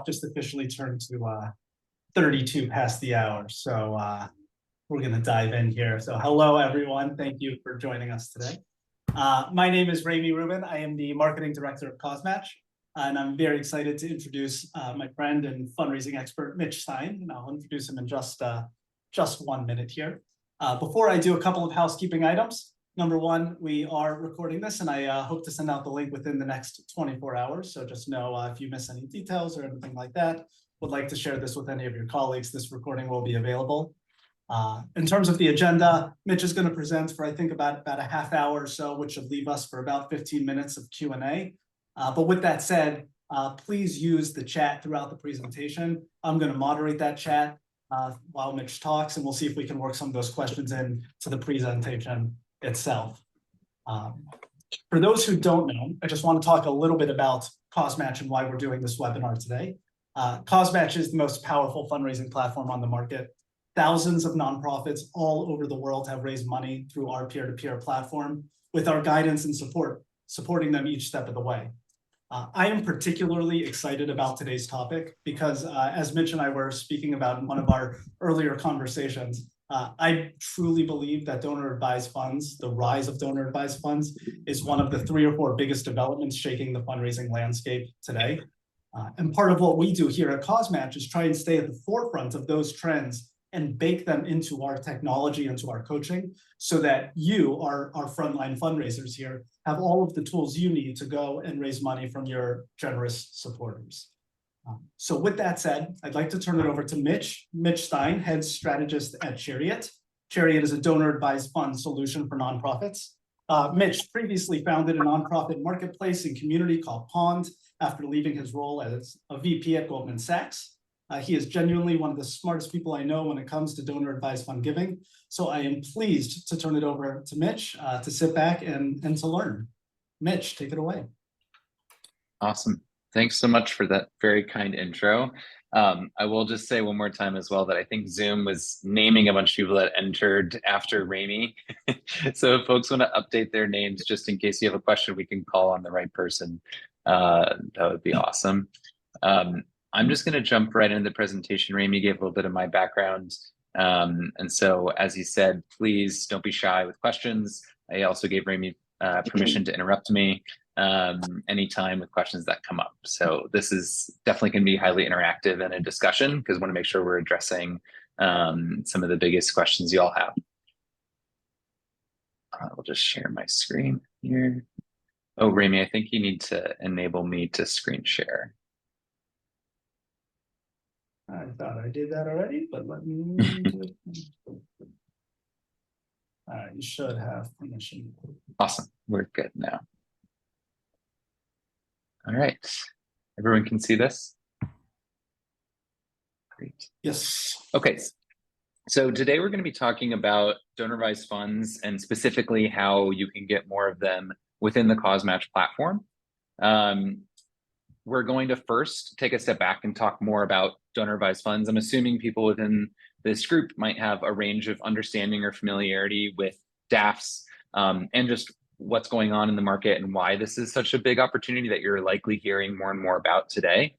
just officially turned to 32 past the hour. So we're going to dive in here. So hello, everyone. Thank you for joining us today. My name is Ramy Rubin. I am the marketing director of CauseMatch, and I'm very excited to introduce my friend and fundraising expert, Mitch Stein. And I'll introduce him in just 1 minute here. Before I do a couple of housekeeping items, number one, we are recording this, and I hope to send out the link within the next 24 hours. So just know if you miss any details or anything like that, would like to share this with any of your colleagues, this recording will be available. In terms of the agenda, Mitch is going to present for, I think, about a half hour or so, which should leave us for about 15 minutes of Q&A. But with that said, please use the chat throughout the presentation. I'm going to moderate that chat while Mitch talks, and we'll see if we can work some of those questions in to the presentation itself. For those who don't know, I just want to talk a little bit about CauseMatch and why we're doing this webinar today. CauseMatch is the most powerful fundraising platform on the market. Thousands of nonprofits all over the world have raised money through our peer-to-peer platform with our guidance and supporting them each step of the way. I am particularly excited about today's topic because as Mitch and I were speaking about in one of our earlier conversations, I truly believe that donor-advised funds, the rise of donor-advised funds, is one of the 3 or 4 biggest developments shaking the fundraising landscape today. And part of what we do here at CauseMatch is try and stay at the forefront of those trends and bake them into our technology, into our coaching, so that you, our frontline fundraisers here, have all of the tools you need to go and raise money from your generous supporters. So with that said, I'd like to turn it over to Mitch Stein, head strategist at Chariot. Chariot is a donor-advised fund solution for nonprofits. Mitch previously founded a nonprofit marketplace and community called Pond after leaving his role as a VP at Goldman Sachs. He is genuinely one of the smartest people I know when it comes to donor-advised fund giving. So I am pleased to turn it over to Mitch to sit back and to learn. Mitch, take it away. Awesome. Thanks so much for that very kind intro. I will just say one more time as well that I think Zoom was naming a bunch of people that entered after Ramy. So if folks want to update their names, just in case you have a question, we can call on the right person. That would be awesome. I'm just going to jump right into the presentation. Ramy gave a little bit of my background. And so, as he said, please don't be shy with questions. I also gave Ramy permission to interrupt me anytime with questions that come up. So this is definitely going to be highly interactive and a discussion because I want to make sure we're addressing some of the biggest questions you all have. I'll just share my screen here. Oh, Ramy, I think you need to enable me to screen share. I thought I did that already, but let me do it. All right, you should have permission. Awesome, we're good now. All right, everyone can see this? Great. Yes. Okay, so today we're going to be talking about donor-advised funds and specifically how you can get more of them within the CauseMatch platform. We're going to first take a step back and talk more about donor-advised funds. I'm assuming people within this group might have a range of understanding or familiarity with DAFs and just what's going on in the market and why this is such a big opportunity that you're likely hearing more and more about today.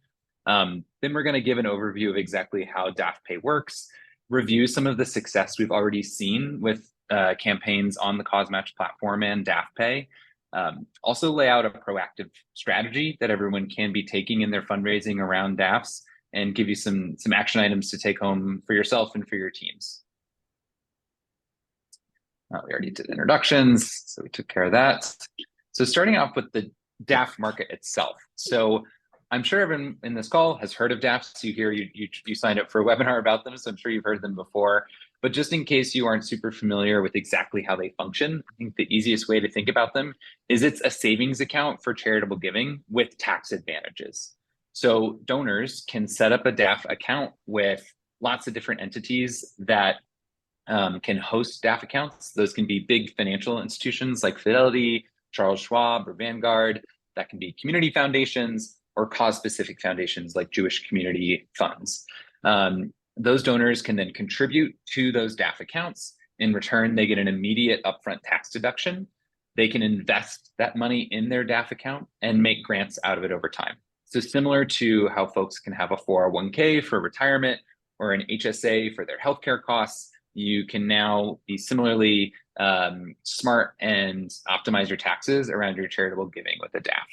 Then we're going to give an overview of exactly how DAF Pay works, review some of the success we've already seen with campaigns on the CauseMatch platform and DAF Pay. Also lay out a proactive strategy that everyone can be taking in their fundraising around DAFs and give you some action items to take home for yourself and for your teams. We already did introductions, so we took care of that. So starting off with the DAF market itself. So I'm sure everyone in this call has heard of DAFs. You signed up for a webinar about them, so I'm sure you've heard them before. But just in case you aren't super familiar with exactly how they function, I think the easiest way to think about them is it's a savings account for charitable giving with tax advantages. So donors can set up a DAF account with lots of different entities that can host DAF accounts. Those can be big financial institutions like Fidelity, Charles Schwab, or Vanguard. That can be community foundations or cause-specific foundations like Jewish community funds. Those donors can then contribute to those DAF accounts. In return, they get an immediate upfront tax deduction. They can invest that money in their DAF account and make grants out of it over time. So similar to how folks can have a 401k for retirement or an HSA for their healthcare costs, you can now be similarly smart and optimize your taxes around your charitable giving with a DAF.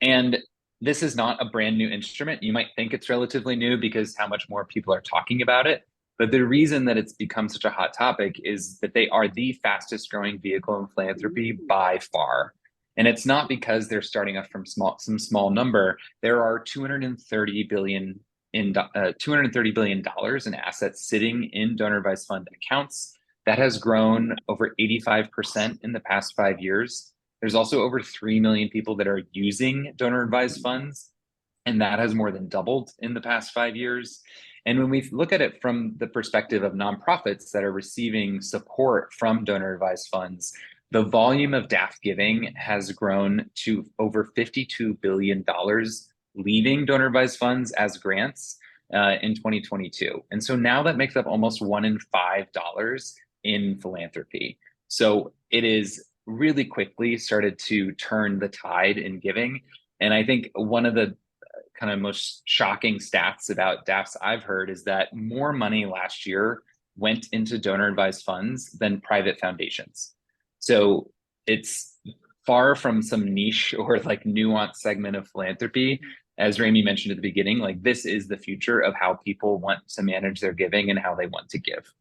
And this is not a brand new instrument. You might think it's relatively new because how much more people are talking about it. But the reason that it's become such a hot topic is that they are the fastest growing vehicle in philanthropy by far. And it's not because they're starting off from some small number. There are $230 billion in assets sitting in donor advised fund accounts. That has grown over 85% in the past 5 years. There's also over 3 million people that are using donor advised funds, and that has more than doubled in the past 5 years. And when we look at it from the perspective of nonprofits that are receiving support from donor advised funds, the volume of DAF giving has grown to over $52 billion leaving donor advised funds as grants in 2022. And so now that makes up almost $1 in $5 in philanthropy. So it is really quickly started to turn the tide in giving. And I think one of the kind of most shocking stats about DAFs I've heard is that more money last year went into donor advised funds than private foundations. So it's far from some niche or like nuanced segment of philanthropy. As Rami mentioned at the beginning, like this is the future of how people want to manage their giving and how they want to give.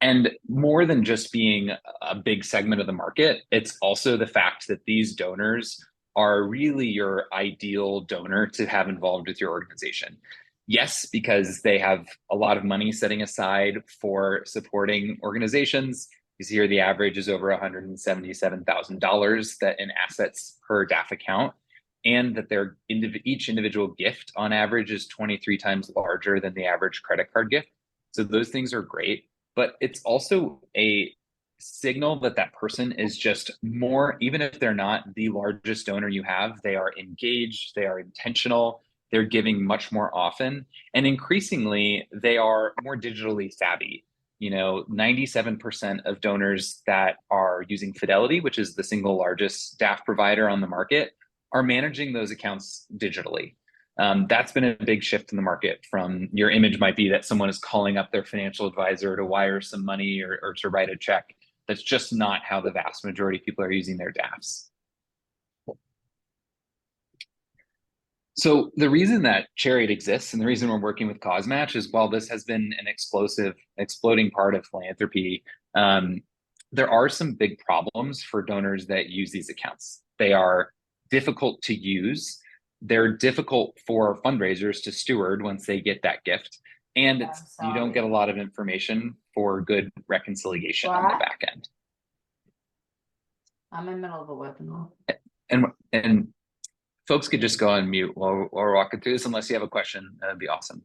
And more than just being a big segment of the market, it's also the fact that these donors are really your ideal donor to have involved with your organization. Yes, because they have a lot of money setting aside for supporting organizations. You see here the average is over $177,000 that in assets per DAF account, and that their each individual gift on average is 23 times larger than the average credit card gift. So those things are great. But it's also a signal that that person is just more, even if they're not the largest donor you have, they are engaged, they are intentional, they're giving much more often. And increasingly, they are more digitally savvy. 97% of donors that are using Fidelity, which is the single largest DAF provider on the market, are managing those accounts digitally. That's been a big shift in the market. From your image might be that someone is calling up their financial advisor to wire some money or to write a check. That's just not how the vast majority of people are using their DAFs. So the reason that Chariot exists and the reason we're working with Cause Match is while this has been an exploding part of philanthropy, there are some big problems for donors that use these accounts. They are difficult to use. They're difficult for fundraisers to steward once they get that gift. And you don't get a lot of information for good reconciliation on the back end. I'm in the middle of a webinar. And folks could just go on mute while we're walking through this, unless you have a question. That'd be awesome.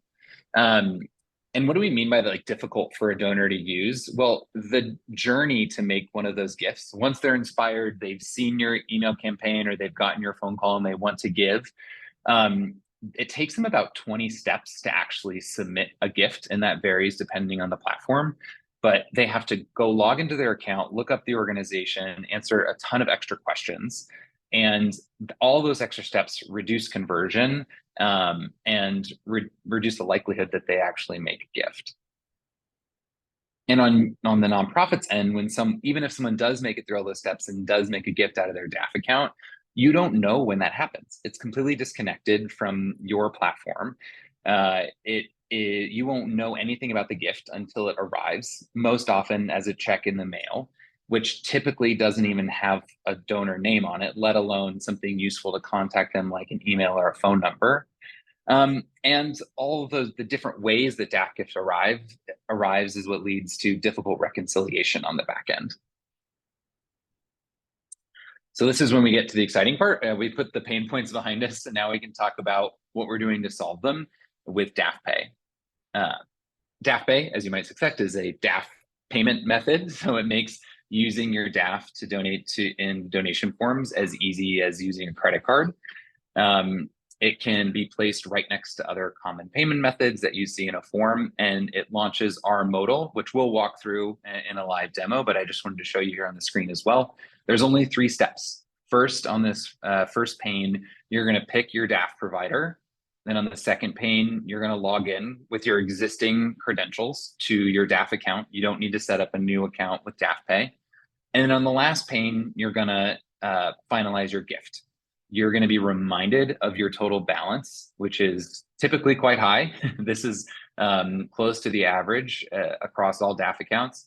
And what do we mean by like difficult for a donor to use? Well, the journey to make one of those gifts, once they're inspired, they've seen your email campaign or they've gotten your phone call and they want to give, it takes them about 20 steps to actually submit a gift, and that varies depending on the platform. But they have to go log into their account, look up the organization, answer a ton of extra questions. And all those extra steps reduce conversion and reduce the likelihood that they actually make a gift. And on the nonprofits end, even if someone does make it through all those steps and does make a gift out of their DAF account, you don't know when that happens. It's completely disconnected from your platform. You won't know anything about the gift until it arrives, most often as a check in the mail, which typically doesn't even have a donor name on it, let alone something useful to contact them like an email or a phone number. And all of the different ways that DAF gift arrives is what leads to difficult reconciliation on the back end. So this is when we get to the exciting part. We put the pain points behind us, and now we can talk about what we're doing to solve them with DAF Pay. DAF Pay, as you might suspect, is a DAF payment method. So it makes using your DAF to donate in donation forms as easy as using a credit card. It can be placed right next to other common payment methods that you see in a form, and it launches our modal, which we'll walk through in a live demo, but I just wanted to show you here on the screen as well. There's only 3 steps. First, on this first pane, you're going to pick your DAF provider. Then on the second pane, you're going to log in with your existing credentials to your DAF account. You don't need to set up a new account with DAF Pay. And then on the last pane, you're going to finalize your gift. You're going to be reminded of your total balance, which is typically quite high. This is close to the average across all DAF accounts.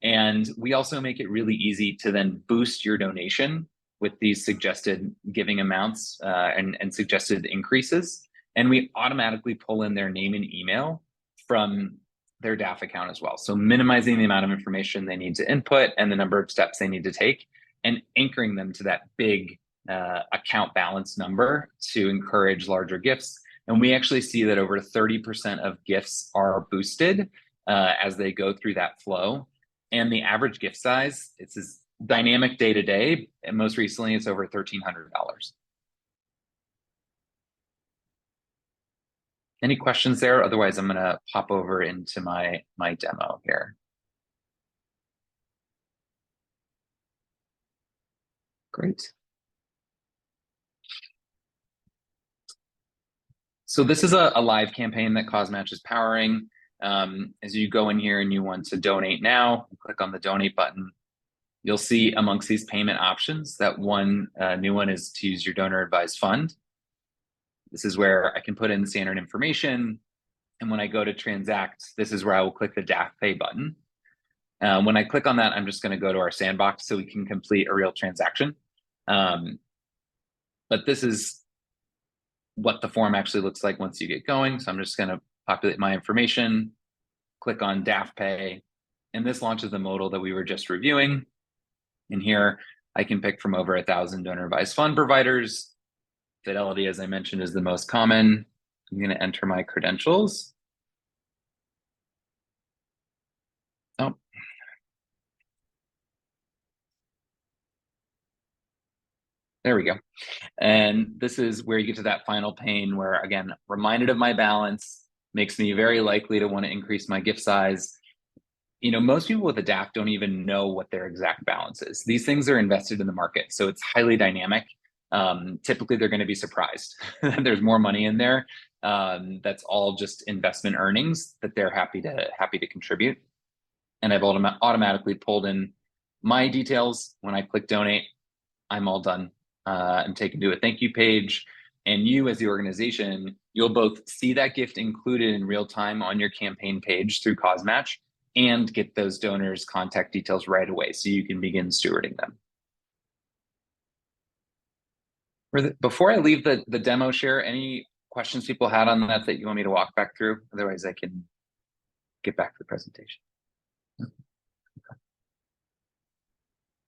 And we also make it really easy to then boost your donation with these suggested giving amounts and suggested increases. And we automatically pull in their name and email from their DAF account as well. So minimizing the amount of information they need to input and the number of steps they need to take, and anchoring them to that big account balance number to encourage larger gifts. And we actually see that over 30% of gifts are boosted as they go through that flow. And the average gift size, it's this dynamic day to day, and most recently it's over $1,300. Any questions there? Otherwise, I'm gonna pop over into my demo here. Great. So this is a live campaign that CauseMatch is powering. As you go in here and you want to donate now, click on the donate button. You'll see amongst these payment options that one new one is to use your donor advised fund. This is where I can put in standard information. And when I go to transact, this is where I will click the DAF Pay button. When I click on that, I'm just going to go to our sandbox so we can complete a real transaction. But this is what the form actually looks like once you get going. So I'm just going to populate my information, click on DAF Pay, and this launches the modal that we were just reviewing. And here I can pick from over 1,000 donor advised fund providers. Fidelity, as I mentioned, is the most common. I'm going to enter my credentials. Oh. There we go. And this is where you get to that final pane where, again, reminded of my balance, makes me very likely to want to increase my gift size. You know, most people with a DAF don't even know what their exact balance is. These things are invested in the market, so it's highly dynamic. Typically, they're going to be surprised that there's more money in there. That's all just investment earnings that they're happy to contribute. And I've automatically pulled in my details. When I click donate, I'm all done. I'm taken to a thank you page, and you as the organization, you'll both see that gift included in real time on your campaign page through CauseMatch and get those donors' contact details right away so you can begin stewarding them. Before I leave the demo share, any questions people had on that you want me to walk back through? Otherwise, I can get back to the presentation.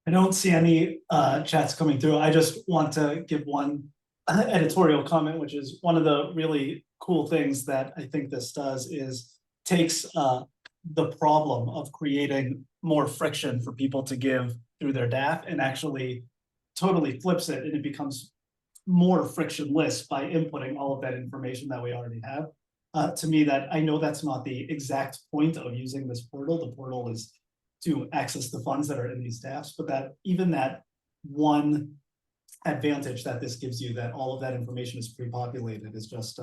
I don't see any chats coming through. I just want to give one editorial comment, which is one of the really cool things that I think this does is takes the problem of creating more friction for people to give through their DAF and actually totally flips it, and it becomes more frictionless by inputting all of that information that we already have. To me, that I know that's not the exact point of using this portal. The portal is to access the funds that are in these DAFs, but that even that one advantage that this gives you, that all of that information is pre-populated, is just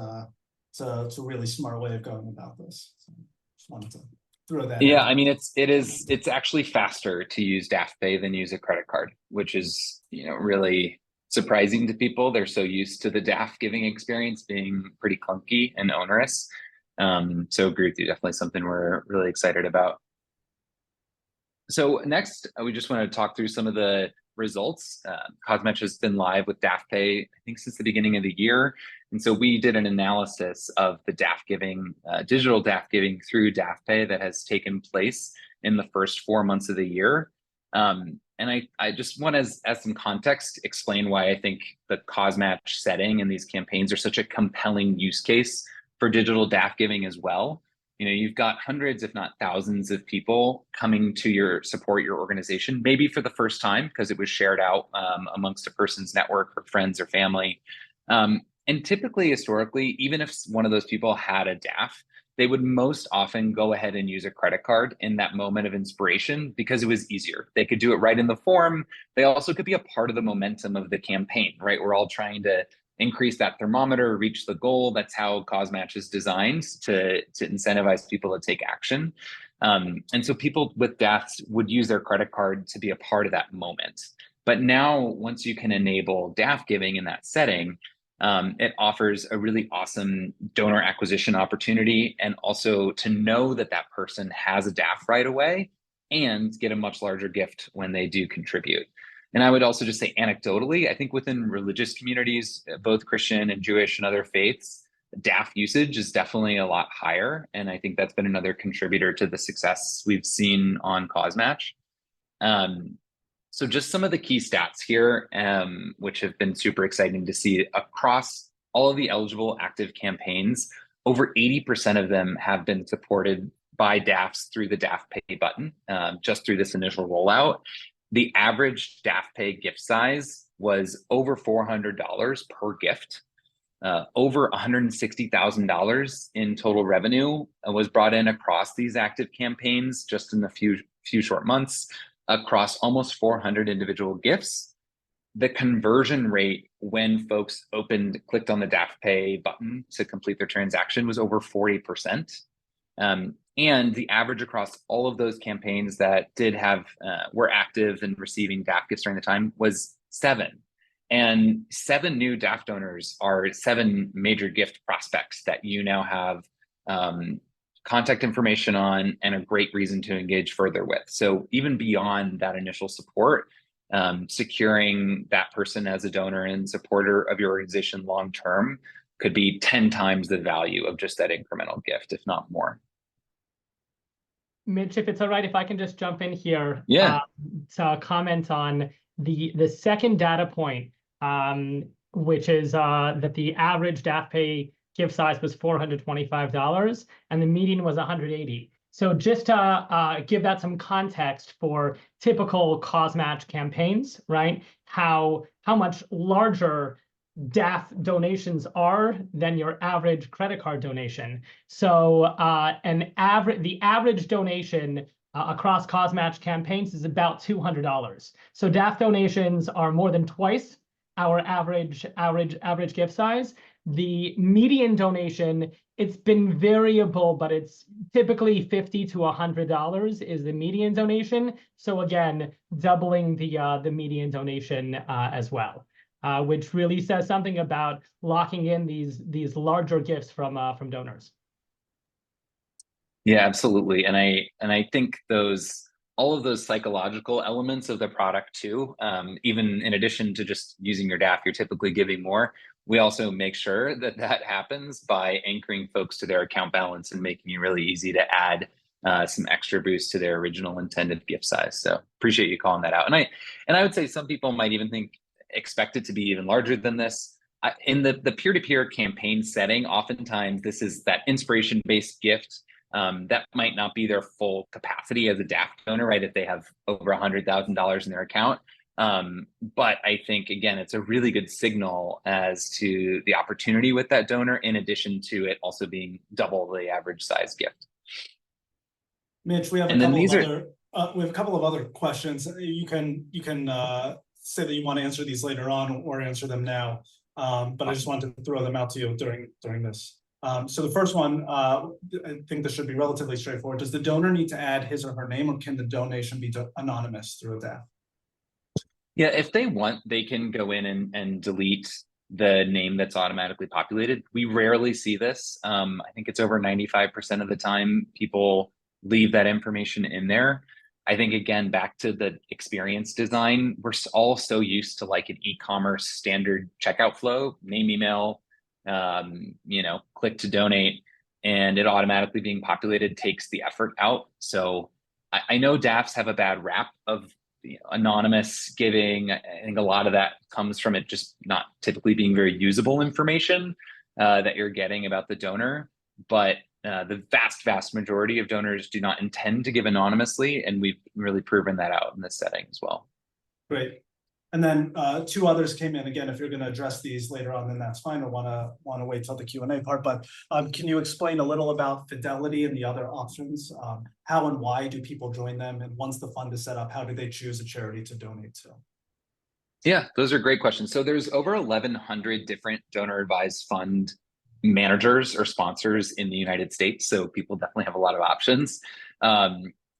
it's a really smart way of going about this. So just wanted to throw that. Yeah, I mean, it's actually faster to use DAF Pay than use a credit card, which is, you know, really surprising to people. They're so used to the DAF giving experience being pretty clunky and onerous. So agree with you, definitely something we're really excited about. So next, we just want to talk through some of the results. CauseMatch has been live with DAF Pay, I think, since the beginning of the year. And so we did an analysis of the DAF giving, digital DAF giving through DAF Pay that has taken place in the first 4 months of the year. And I just want to, as some context, explain why I think the CauseMatch setting and these campaigns are such a compelling use case for digital DAF giving as well. You know, you've got hundreds, if not thousands, of people coming to support your organization, maybe for the first time because it was shared out amongst a person's network or friends or family. And And typically, historically, even if one of those people had a DAF, they would most often go ahead and use a credit card in that moment of inspiration because it was easier. They could do it right in the form. They also could be a part of the momentum of the campaign, right? We're all trying to increase that thermometer, reach the goal. That's how CosMatch is designed to incentivize people to take action. And so people with DAFs would use their credit card to be a part of that moment. But now, once you can enable DAF giving in that setting, it offers a really awesome donor acquisition opportunity, and also to know that that person has a DAF right away and get a much larger gift when they do contribute. And I would also just say anecdotally, I think within religious communities, both Christian and Jewish and other faiths, DAF usage is definitely a lot higher. And I think that's been another contributor to the success we've seen on CosMatch. So just some of the key stats here, which have been super exciting to see across all of the eligible active campaigns. Over 80% of them have been supported by DAFs through the DAF Pay button, just through this initial rollout. The average DAF Pay gift size was over $400 per gift. Over $160,000 in total revenue was brought in across these active campaigns just in a few short months, across almost 400 individual gifts. The conversion rate when folks clicked on the DAF Pay button to complete their transaction was over 40%. And the average across all of those campaigns that were active and receiving DAF gifts during the time was 7. And 7 new DAF donors are 7 major gift prospects that you now have contact information on and a great reason to engage further with. So even beyond that initial support, securing that person as a donor and supporter of your organization long term could be 10 times the value of just that incremental gift, if not more. Mitch, if it's all right, if I can just jump in here, Yeah. to comment on the second data point, which is that the average DAF Pay gift size was $425 and the median was $180. So just to give that some context for typical CosMatch campaigns, right? How much larger DAF donations are than your average credit card donation. So the average donation across CosMatch campaigns is about $200. So DAF donations are more than twice our average gift size. The median donation, it's been variable, but it's typically $50 to $100 is the median donation. So again, doubling the median donation as well, which really says something about locking in these larger gifts from donors. Yeah, absolutely. And I think all of those psychological elements of the product too, even in addition to just using your DAF, you're typically giving more. We also make sure that happens by anchoring folks to their account balance and making it really easy to add some extra boost to their original intended gift size. So appreciate you calling that out. And I would say some people might even expect it to be even larger than this. In the peer-to-peer campaign setting, oftentimes this is that inspiration-based gift that might not be their full capacity as a DAF donor, right? If they have over $100,000 in their account. But I think, again, it's a really good signal as to the opportunity with that donor, in addition to it also being double the average size gift. Mitch, we have a couple of other questions. You can say that you want to answer these later on or answer them now. But I just wanted to throw them out to you during this. So the first one, I think this should be relatively straightforward. Does the donor need to add his or her name, or can the donation be anonymous through a DAF? Yeah, if they want, they can go in and delete the name that's automatically populated. We rarely see this. I think it's over 95% of the time people leave that information in there. I think, again, back to the experience design, we're all so used to like an e-commerce standard checkout flow, name, email, click to donate, and it automatically being populated takes the effort out. So I know DAFs have a bad rap of anonymous giving. I think a lot of that comes from it just not typically being very usable information that you're getting about the donor. But the vast majority of donors do not intend to give anonymously, and we've really proven that out in this setting as well. Great. And then two others came in. Again, if you're going to address these later on, then that's fine. Or want to wait till the Q&A part. But can you explain a little about Fidelity and the other options? How and why do people join them? And once the fund is set up, how do they choose a charity to donate to? Yeah, those are great questions. So there's over 1,100 different donor advised fund managers or sponsors in the United States. So people definitely have a lot of options.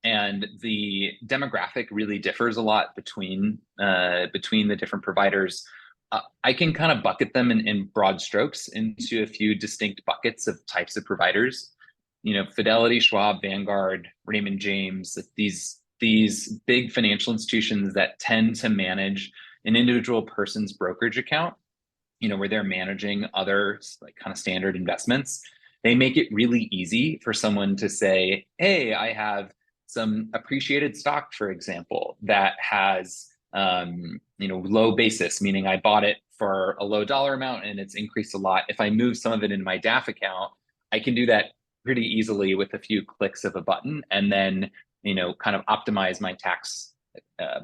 And the demographic really differs a lot between the different providers. I can kind of bucket them in broad strokes into a few distinct buckets of types of providers. You know, Fidelity, Schwab, Vanguard, Raymond James, these big financial institutions that tend to manage an individual person's brokerage account, you know, where they're managing other like kind of standard investments. They make it really easy for someone to say, hey, I have some appreciated stock, for example, that has you know, low basis, meaning I bought it for a low dollar amount and it's increased a lot. If I move some of it in my DAF account, I can do that pretty easily with a few clicks of a button, and then, you know, kind of optimize my tax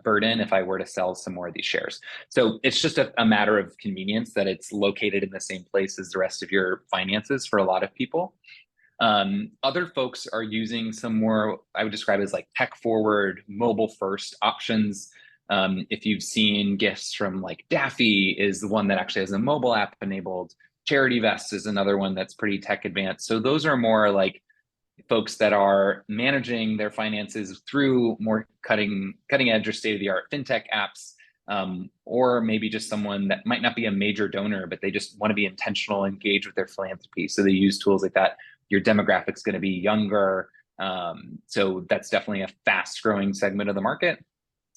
burden if I were to sell some more of these shares. So it's just a matter of convenience that it's located in the same place as the rest of your finances for a lot of people. Other folks are using some more, I would describe as like tech forward, mobile first options. If you've seen gifts from like Daffy is the one that actually has a mobile app enabled. Charity Vest is another one that's pretty tech advanced. So those are more like folks that are managing their finances through more cutting edge or state-of-the-art fintech apps, or maybe just someone that might not be a major donor, but they just want to be intentional, engage with their philanthropy. So they use tools like that. Your demographic's going to be younger. So that's definitely a fast growing segment of the market.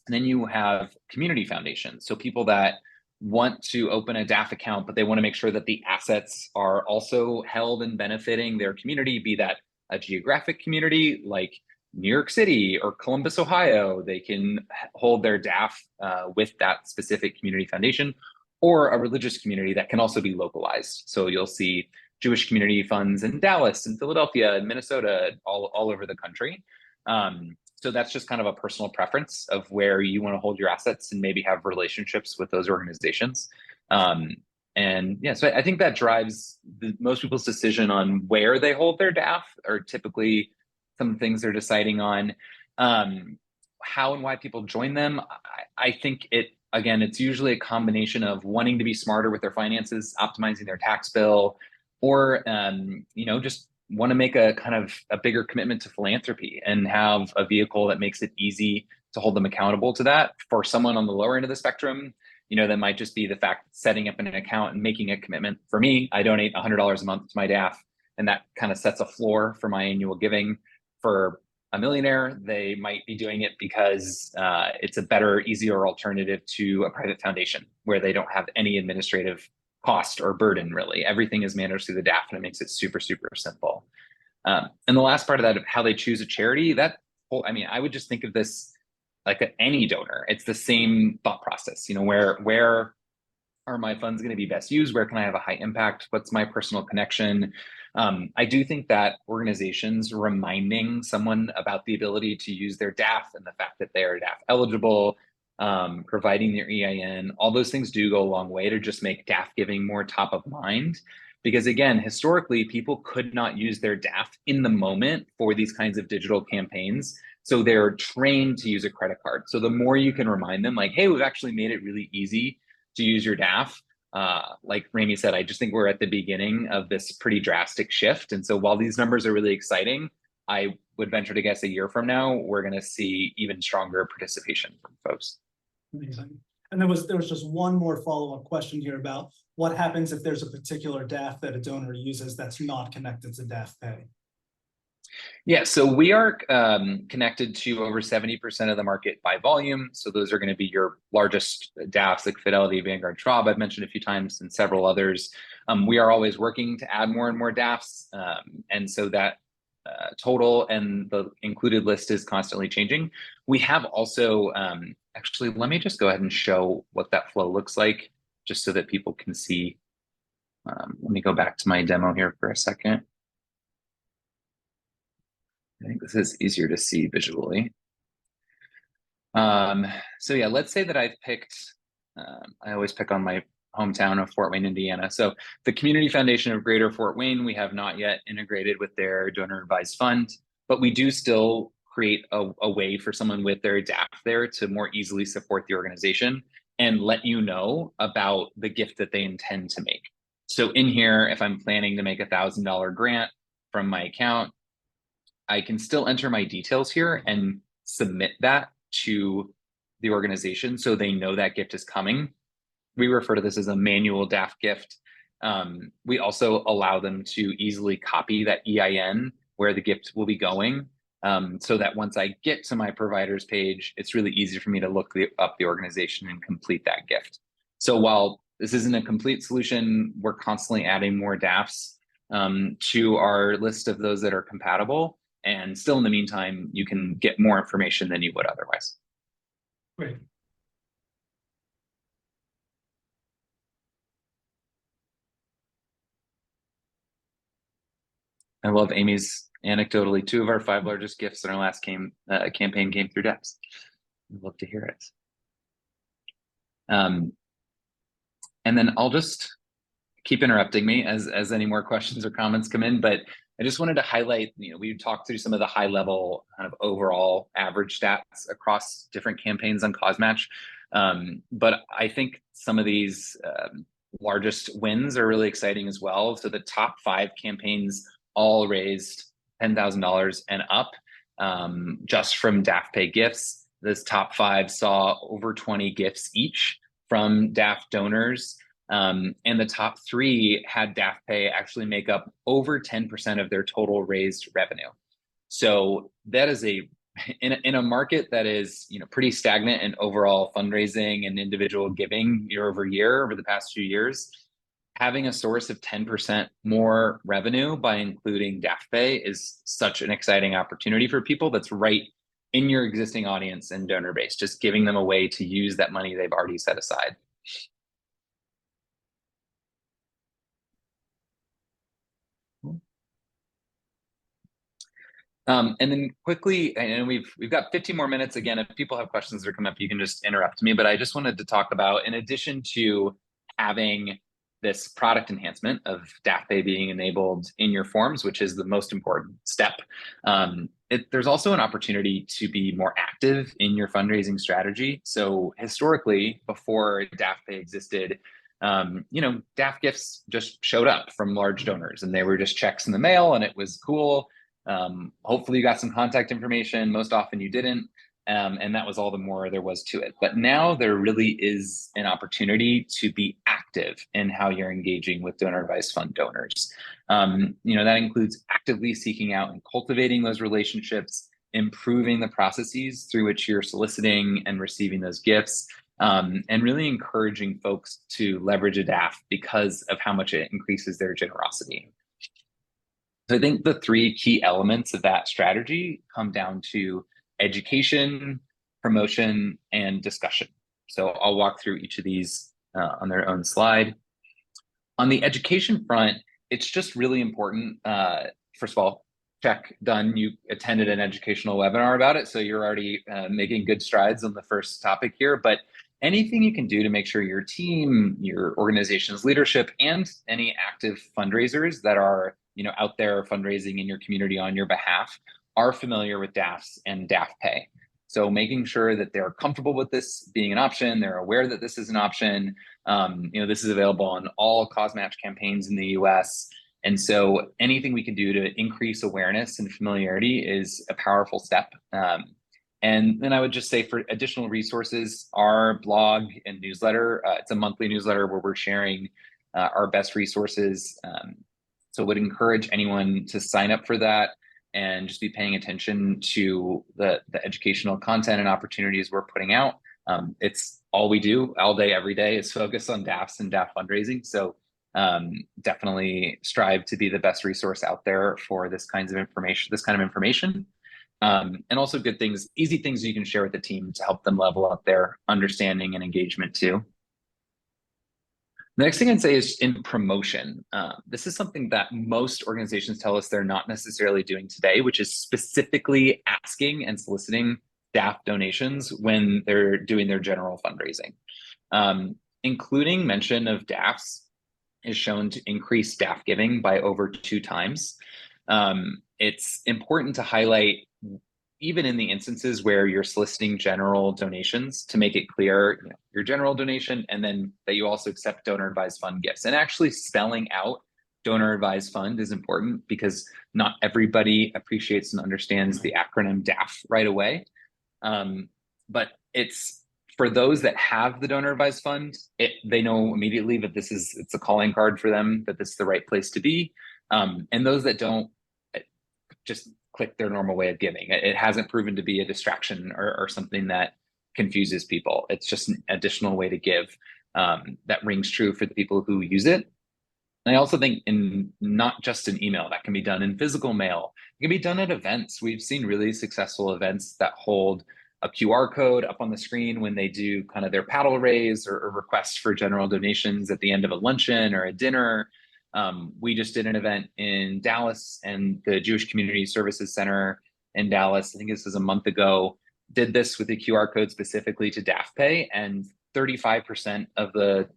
And then you have community foundations. So people that want to open a DAF account, but they want to make sure that the assets are also held and benefiting their community, be that a geographic community like New York City or Columbus, Ohio. They can hold their DAF with that specific community foundation, or a religious community that can also be localized. So you'll see Jewish community funds in Dallas and Philadelphia and Minnesota, all over the country. So that's just kind of a personal preference of where you want to hold your assets and maybe have relationships with those organizations. And yeah, so I think that drives most people's decision on where they hold their DAF, or typically some things they're deciding on. How and why people join them, I think again, it's usually a combination of wanting to be smarter with their finances, optimizing their tax bill, or you know, just want to make a kind of a bigger commitment to philanthropy and have a vehicle that makes it easy to hold them accountable to that. For someone on the lower end of the spectrum, you know, that might just be the fact that setting up an account and making a commitment. For me, I donate $100 a month to my DAF, and that kind of sets a floor for my annual giving. For a millionaire, they might be doing it because it's a better, easier alternative to a private foundation where they don't have any administrative cost or burden, really. Everything is managed through the DAF, and it makes it super, super simple. And the last part of that, of how they choose a charity, I mean, I would just think of this like any donor. It's the same thought process. You know, where are my funds going to be best used? Where can I have a high impact? What's my personal connection? I do think that organizations reminding someone about the ability to use their DAF and the fact that they are DAF eligible, providing their EIN, all those things do go a long way to just make DAF giving more top of mind. Because again, historically, people could not use their DAF in the moment for these kinds of digital campaigns. So they're trained to use a credit card. So the more you can remind them, like, hey, we've actually made it really easy to use your DAF. Like Rami said, I just think we're at the beginning of this pretty drastic shift. And so while these numbers are really exciting, I would venture to guess a year from now, we're going to see even stronger participation from folks. Amazing. And there was just one more follow-up question here about what happens if there's a particular DAF that a donor uses that's not connected to DAF Pay. Yeah, so we are connected to over 70% of the market by volume. So those are going to be your largest DAFs like Fidelity, Vanguard, Schwab, I've mentioned a few times, and several others. We are always working to add more and more DAFs. And so that total and the included list is constantly changing. We have also, actually, let me just go ahead and show what that flow looks like, just so that people can see. Let me go back to my demo here for a second. I think this is easier to see visually. So yeah, let's say that I've picked I always pick on my hometown of Fort Wayne, Indiana. So the Community Foundation of Greater Fort Wayne, we have not yet integrated with their donor advised fund, but we do still create a way for someone with their DAF there to more easily support the organization and let you know about the gift that they intend to make. So in here, if I'm planning to make $1,000 grant from my account, I can still enter my details here and submit that to the organization so they know that gift is coming. We refer to this as a manual DAF gift. We also allow them to easily copy that EIN where the gift will be going, so that once I get to my providers page, it's really easy for me to look up the organization and complete that gift. So while this isn't a complete solution, we're constantly adding more DAFs to our list of those that are compatible. And still in the meantime, you can get more information than you would otherwise. Great. I love Amy's anecdotally, 2 of our 5 largest gifts in our last campaign came through DAFs. I'd love to hear it. And then I'll just keep interrupting me as any more questions or comments come in, but I just wanted to highlight, we talked through some of the high level kind of overall average stats across different campaigns on CauseMatch. But I think some of these largest wins are really exciting as well. So the top 5 campaigns all raised $10,000 and up just from DAF Pay gifts. This top 5 saw over 20 gifts each from DAF donors. And the top 3 had DAF Pay actually make up over 10% of their total raised revenue. So that is in a market that is pretty stagnant in overall fundraising and individual giving year over year over the past few years. Having a source of 10% more revenue by including DAF Pay is such an exciting opportunity for people that's right in your existing audience and donor base, just giving them a way to use that money they've already set aside. And then quickly, and we've got 15 more minutes. Again, if people have questions that come up, you can just interrupt me. But I just wanted to talk about, in addition to having this product enhancement of DAF Pay being enabled in your forms, which is the most important step, there's also an opportunity to be more active in your fundraising strategy. So historically, before DAF Pay existed, DAF gifts just showed up from large donors and they were just checks in the mail and it was cool. Hopefully you got some contact information. Most often you didn't. And that was all the more there was to it. But now there really is an opportunity to be active in how you're engaging with donor advised fund donors. That includes actively seeking out and cultivating those relationships, improving the processes through which you're soliciting and receiving those gifts, and really encouraging folks to leverage a DAF because of how much it increases their generosity. So I think the 3 key elements of that strategy come down to education, promotion, and discussion. So I'll walk through each of these on their own slide. On the education front, it's just really important. First of all, check, done. You attended an educational webinar about it, so you're already making good strides on the first topic here. But anything you can do to make sure your team, your organization's leadership, and any active fundraisers that are out there fundraising in your community on your behalf are familiar with DAFs and DAF Pay. So making sure that they're comfortable with this being an option, they're aware that this is an option. This is available on all CauseMatch campaigns in the US. And so anything we can do to increase awareness and familiarity is a powerful step. And then I would just say for additional resources, our blog and newsletter, it's a monthly newsletter where we're sharing our best resources. So would encourage anyone to sign up for that and just be paying attention to the educational content and opportunities we're putting out. It's all we do all day, every day is focus on DAFs and DAF fundraising. So definitely strive to be the best resource out there for this kind of information. And also good things, easy things you can share with the team to help them level up their understanding and engagement too. The next thing I'd say is in promotion. This is something that most organizations tell us they're not necessarily doing today, which is specifically asking and soliciting DAF donations when they're doing their general fundraising. Including mention of DAFs is shown to increase DAF giving by over 2 times. It's important to highlight, even in the instances where you're soliciting general donations, to make it clear, your general donation, and then that you also accept donor advised fund gifts. And actually spelling out donor advised fund is important because not everybody appreciates and understands the acronym DAF right away. But it's for those that have the donor advised fund, they know immediately that it's a calling card for them, that this is the right place to be. And those that don't, just click their normal way of giving. It hasn't proven to be a distraction or something that confuses people. It's just an additional way to give that rings true for the people who use it. And I also think in not just an email, that can be done in physical mail. It can be done at events. We've seen really successful events that hold a QR code up on the screen when they do kind of their paddle raise or requests for general donations at the end of a luncheon or a dinner. We just did an event in Dallas, and the Jewish Community Services Center in Dallas, I think this was a month ago, did this with a QR code specifically to DAF Pay, and 35% of the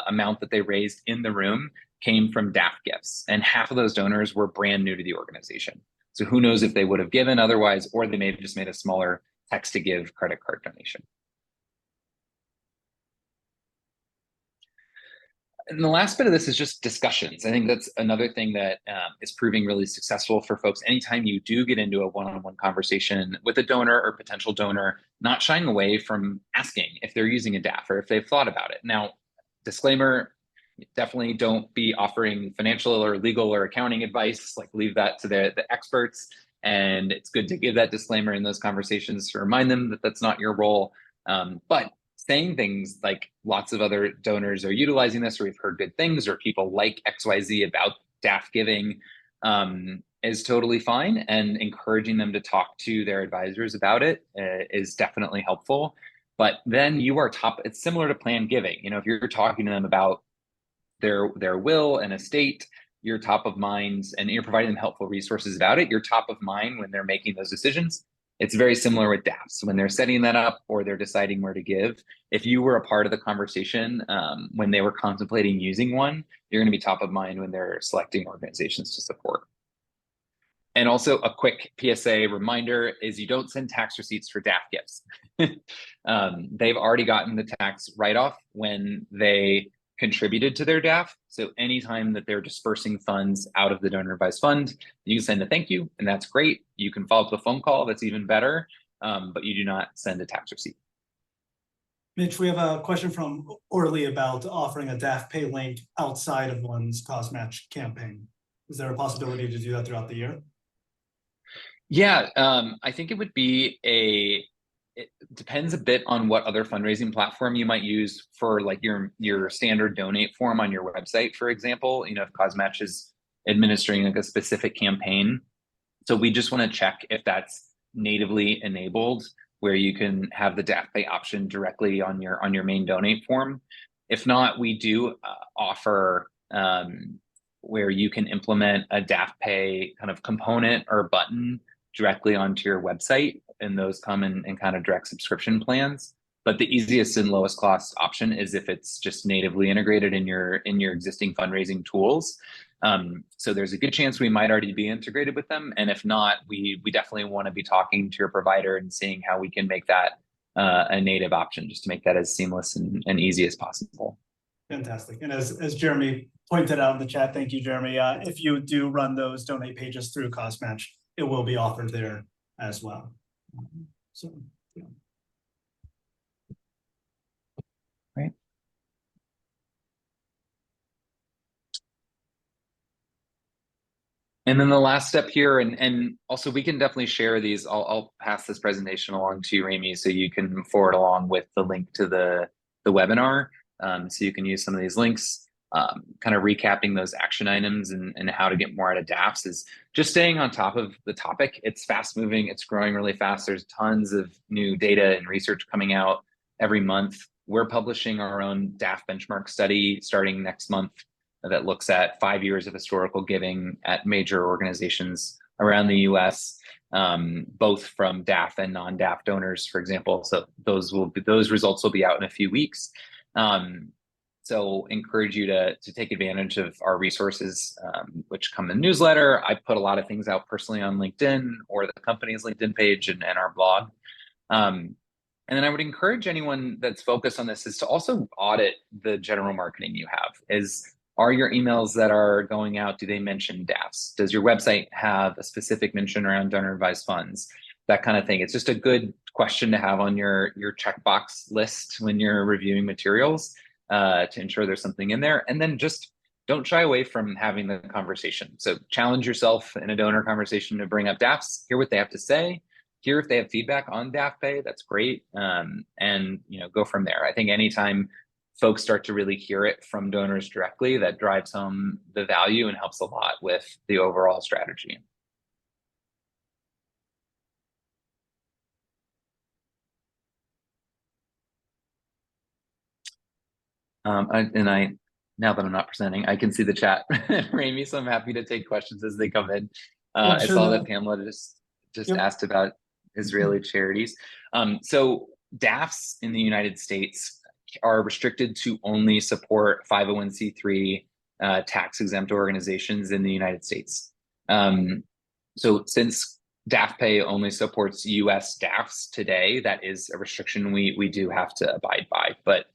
amount that they raised in the room came from DAF gifts, and half of those donors were brand new to the organization. So who knows if they would have given otherwise, or they may have just made a smaller text to give credit card donation. And the last bit of this is just discussions. I think that's another thing that is proving really successful for folks. Anytime you do get into a one-on-one conversation with a donor or potential donor, not shying away from asking if they're using a DAF or if they've thought about it. Now, disclaimer, definitely don't be offering financial or legal or accounting advice. Like, leave that to the experts. And it's good to give that disclaimer in those conversations to remind them that that's not your role. But saying things like lots of other donors are utilizing this, or we've heard good things, or people like XYZ about DAF giving is totally fine. And encouraging them to talk to their advisors about it is definitely helpful. But then you are it's similar to planned giving. If you're talking to them about their will and estate, you're top of mind, and you're providing them helpful resources about it. You're top of mind when they're making those decisions. It's very similar with DAFs. When they're setting that up or they're deciding where to give, if you were a part of the conversation when they were contemplating using one, you're going to be top of mind when they're selecting organizations to support. And also a quick PSA reminder is you don't send tax receipts for DAF gifts. They've already gotten the tax write-off when they contributed to their DAF. So anytime that they're dispersing funds out of the donor advised fund, you can send a thank you, and that's great. You can follow up with a phone call, that's even better, but you do not send a tax receipt. Mitch, we have a question from Orly about offering a DAF Pay link outside of one's cost match campaign. Is there a possibility to do that throughout the year? Yeah, I think it would be it depends a bit on what other fundraising platform you might use for, like, your standard donate form on your website, for example. If CosMatch is administering like a specific campaign. So we just want to check if that's natively enabled, where you can have the DAF Pay option directly on your main donate form. If not, we do offer where you can implement a DAF Pay kind of component or button directly onto your website, and those come in kind of direct subscription plans. But the easiest and lowest cost option is if it's just natively integrated in your existing fundraising tools. So there's a good chance we might already be integrated with them, and if not, we definitely want to be talking to your provider and seeing how we can make that a native option, just to make that as seamless and easy as possible. Fantastic. And as Jeremy pointed out in the chat, thank you, Jeremy. If you do run those donate pages through CosMatch, it will be offered there as well. So, yeah. Right. And then the last step here, and also we can definitely share these. I'll pass this presentation along to you, Ramy, so you can forward along with the link to the webinar. So you can use some of these links. Kind of recapping those action items and how to get more out of DAFs is just staying on top of the topic. It's fast moving, it's growing really fast. There's tons of new data and research coming out every month. We're publishing our own DAF benchmark study starting next month that looks at 5 years of historical giving at major organizations around the US, both from DAF and non-DAF donors, for example. So those results will be out in a few weeks. So encourage you to take advantage of our resources, which come in the newsletter. I put a lot of things out personally on LinkedIn or the company's LinkedIn page and our blog. And then I would encourage anyone that's focused on this is to also audit the general marketing you have. Are your emails that are going out, do they mention DAFs? Does your website have a specific mention around donor advised funds? That kind of thing. It's just a good question to have on your checkbox list when you're reviewing materials to ensure there's something in there. And then just don't shy away from having the conversation. So challenge yourself in a donor conversation to bring up DAFs, hear what they have to say, hear if they have feedback on DAF pay, that's great. And go from there. I think anytime folks start to really hear it from donors directly, that drives home the value and helps a lot with the overall strategy. Now that I'm not presenting, I can see the chat, Ramy, so I'm happy to take questions as they come in. I saw that Pamela just asked about Israeli charities. So DAFs in the United States are restricted to only support 501c3 tax-exempt organizations in the United States. So since DAF pay only supports US DAFs today, that is a restriction we do have to abide by. But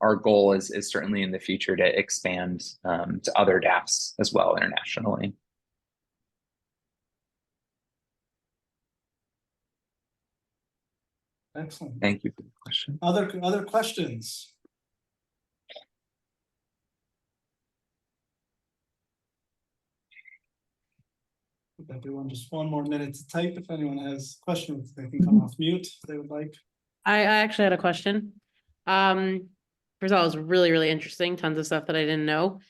our goal is certainly in the future to expand to other DAFs as well internationally. Excellent. Thank you for the question. Other questions? Everyone, just one more minute to type. If anyone has questions, they can come off mute if they would like. I actually had a question. First of all, it was really, really interesting. Tons of stuff that I didn't know.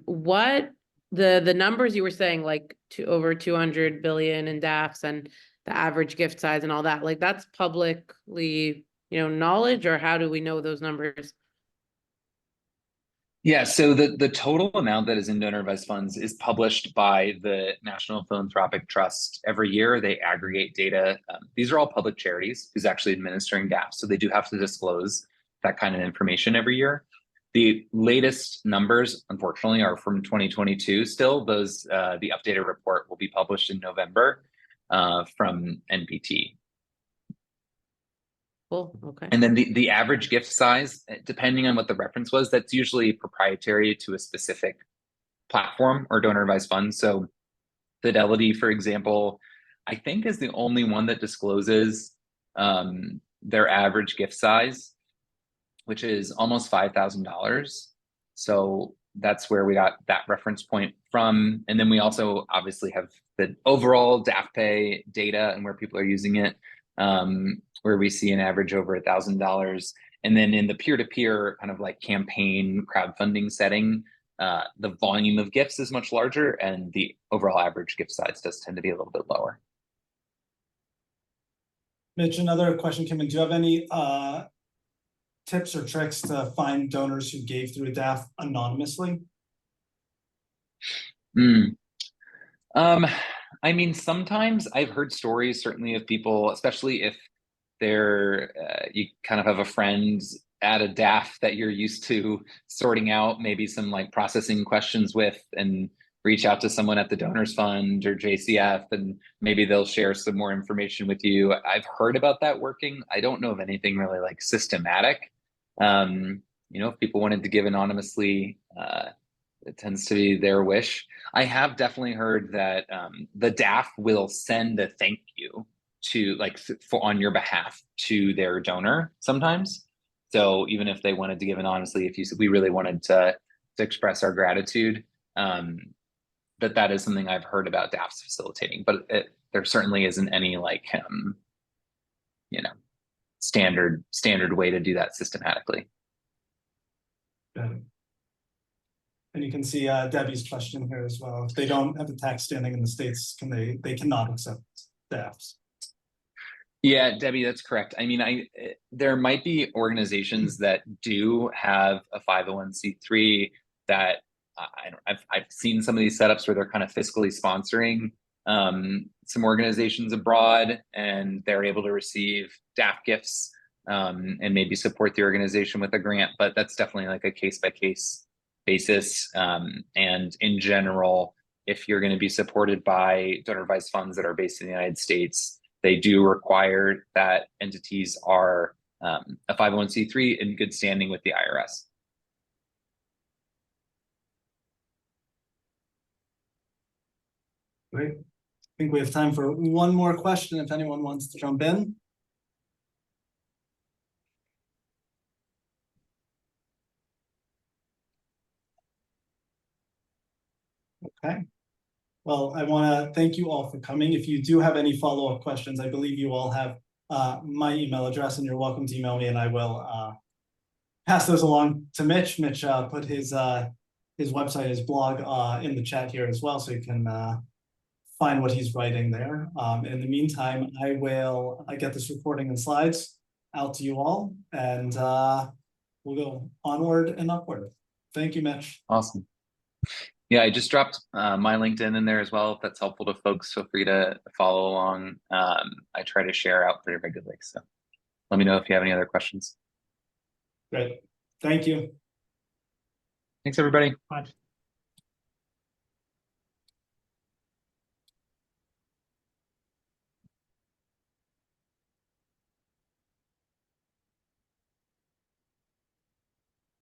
What the numbers you were saying, like over 200 billion in DAFs and the average gift size and all that, like that's publicly, knowledge, or how do we know those numbers? Yeah, so the total amount that is in donor advised funds is published by the National Philanthropic Trust every year. They aggregate data. These are all public charities who's actually administering DAFs, so they do have to disclose that kind of information every year. The latest numbers, unfortunately, are from 2022 still. Those the updated report will be published in November from NPT. Cool. Okay. And then the average gift size, depending on what the reference was, that's usually proprietary to a specific platform or donor advised fund. So Fidelity, for example, I think is the only one that discloses their average gift size, which is almost $5,000. So that's where we got that reference point from. And then we also obviously have the overall DAF pay data and where people are using it, where we see an average over $1,000. And then in the peer-to-peer kind of like campaign crowdfunding setting, the volume of gifts is much larger and the overall average gift size does tend to be a little bit lower. Mitch, another question came in. Do you have any tips or tricks to find donors who gave through a DAF anonymously? I mean, sometimes I've heard stories, certainly, of people, especially if they're you kind of have a friend at a DAF that you're used to sorting out maybe some like processing questions with, and reach out to someone at the Donors Fund or JCF, and maybe they'll share some more information with you. I've heard about that working. I don't know of anything really like systematic. If people wanted to give anonymously, it tends to be their wish. I have definitely heard that the DAF will send a thank you to on your behalf to their donor sometimes. So even if they wanted to give anonymously, if you said we really wanted to express our gratitude, that is something I've heard about DAFs facilitating, but there certainly isn't any standard way to do that systematically. Got it. And you can see Debbie's question here as well. If they don't have a tax standing in the States, they cannot accept DAFs? Yeah, Debbie, that's correct. I mean, there might be organizations that do have a 501c3 that I've seen some of these setups where they're kind of fiscally sponsoring some organizations abroad, and they're able to receive DAF gifts and maybe support the organization with a grant, but that's definitely like a case-by-case basis. And in general, if you're going to be supported by donor advised funds that are based in the United States, they do require that entities are a 501c3 in good standing with the IRS. Great. I think we have time for one more question if anyone wants to jump in. Okay. Well, I want to thank you all for coming. If you do have any follow-up questions, I believe you all have my email address, and you're welcome to email me, and I will pass those along to Mitch. Mitch put his website, his blog in the chat here as well, so you can find what he's writing there. In the meantime, I get this recording and slides out to you all, and we'll go onward and upward. Thank you, Mitch. Awesome. Yeah, I just dropped my LinkedIn in there as well. If that's helpful to folks, feel free to follow along. I try to share out pretty regularly, so let me know if you have any other questions. Great. Thank you. Thanks, everybody. Much.